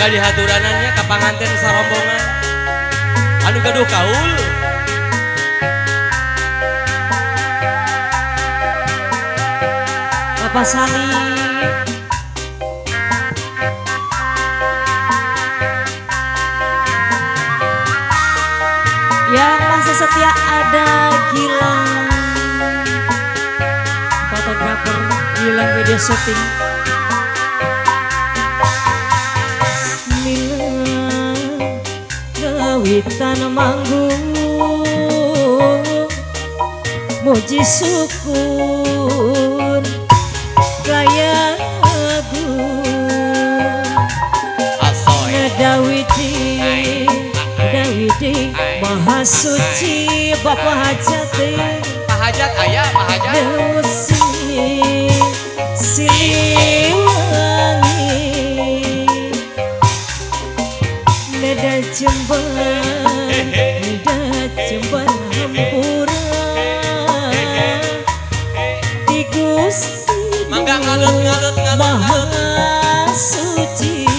mangga dihaturanannya ka panganten sarombongan anu gaduh kaul. Bapak Sali yang masih setia ada Gilang, fotografer Gilang video syuting. Gawitan manggung muji syukur gaya Dawidi Maha Suci Bapak Hajati Pak Hajat ayah Pak Hajat Siliwangi Neda Jember Hampura di Gusti mangga ngalut Maha Suci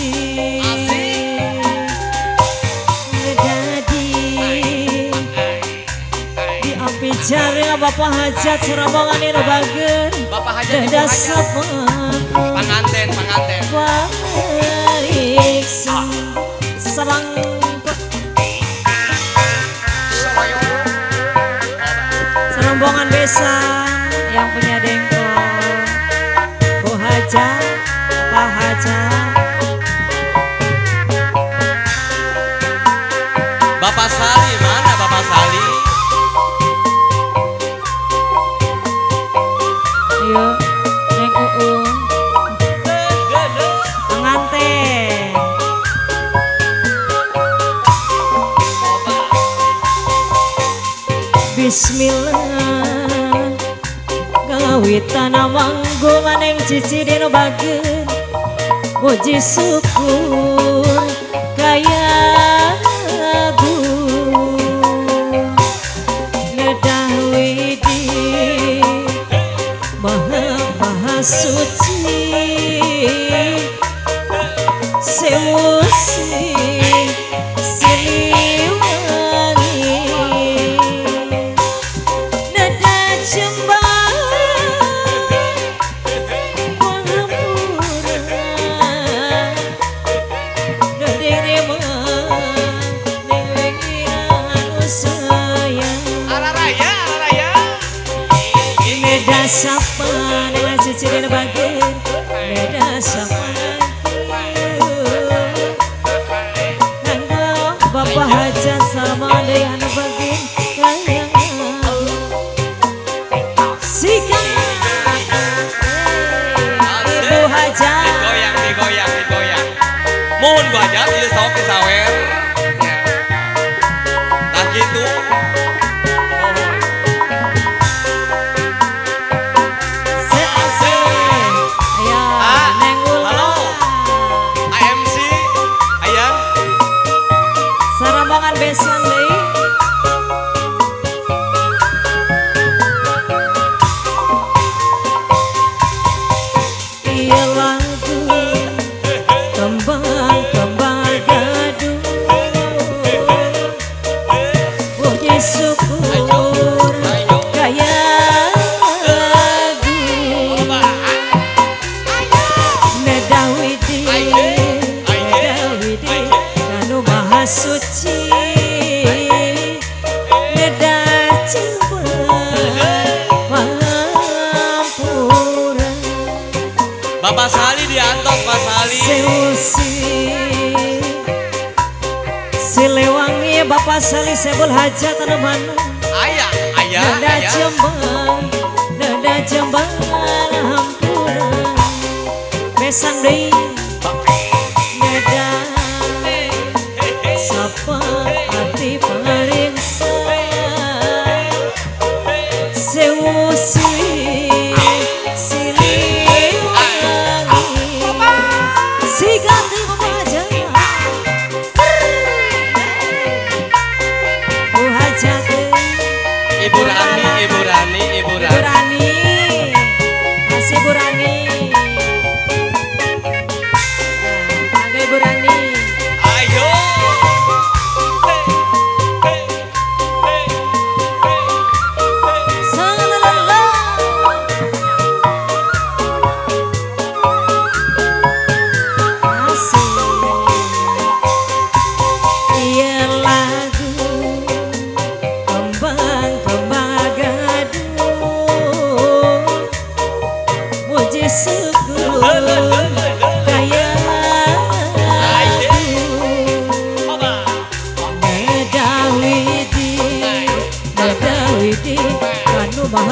Jari Bapak Hajat Surabaya ini bagen Bapak Hajat Ibu Hajat panganten Baik Serang Serombongan besan yang punya dengkol Bu Hajat Pak Hajat Bapak Sali mana Bapak Sali? Ayo, Neng Uung pengantin Bismillah gawitan manggung aneng cici dino bagen muji syukur kaya Maha Suci Sewusi Siliwangi Nada Jember Hampura Dede Neng anu sayang Araraya Neda sapa cici dan bagen beda sama nanda Bapak Hajat sama dengan bagen kayang sikan Ibu Hajat digoyang mohon Bu Hajat ieu sok disawer tah kitu Sarambangan besan deui ieu lagu kembang gaduh puji syukur kaya Dawidi kanu Maha Suci Neda Jember Hampura Bapak Sali diantos Pak Sali Seusi Siliwangi Bapak Sali Sebul Hajat anu mana ayah Neda Jember Hampura besan deui Neda sapa hati paringsa Sewusi Siliwangi si ganti Bapak Hajat Bu Hajat Ibu Rani masih Bu Rani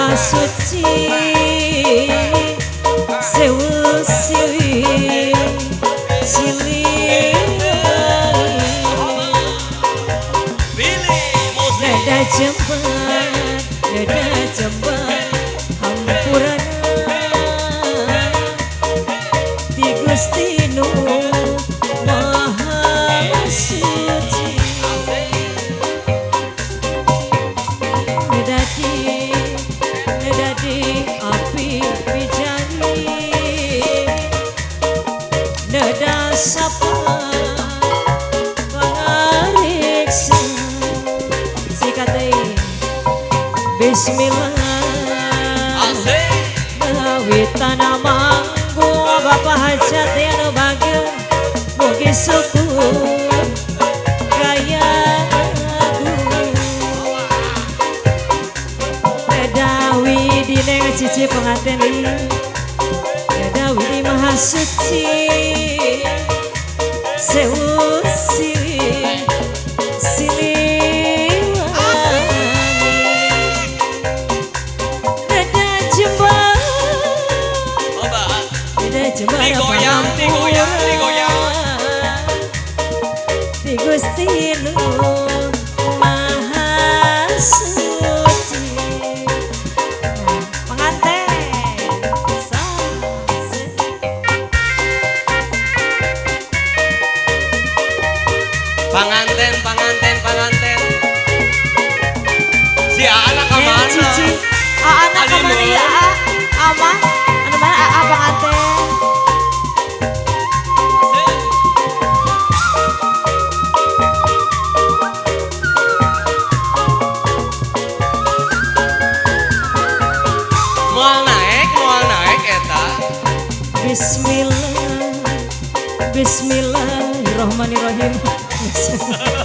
maha suci sewu sili sili nada jembat hampurana di Gusti Nu maha suci nedadi api bijani neda sapa pangariksa sikate bismillah gawitana manggo bapak hajat yang bahagia mugi syukur kaya Dawi di neng cici pengantin Dawi di maha suci sewu sili sili wangi nada jembat digoyang di Gusti Nu maha suci pengantin si anak kemana? Cici anak kemana ya aman anu mana pengantin Moal naik eta Bismillah Bismillahirrahmanirrahim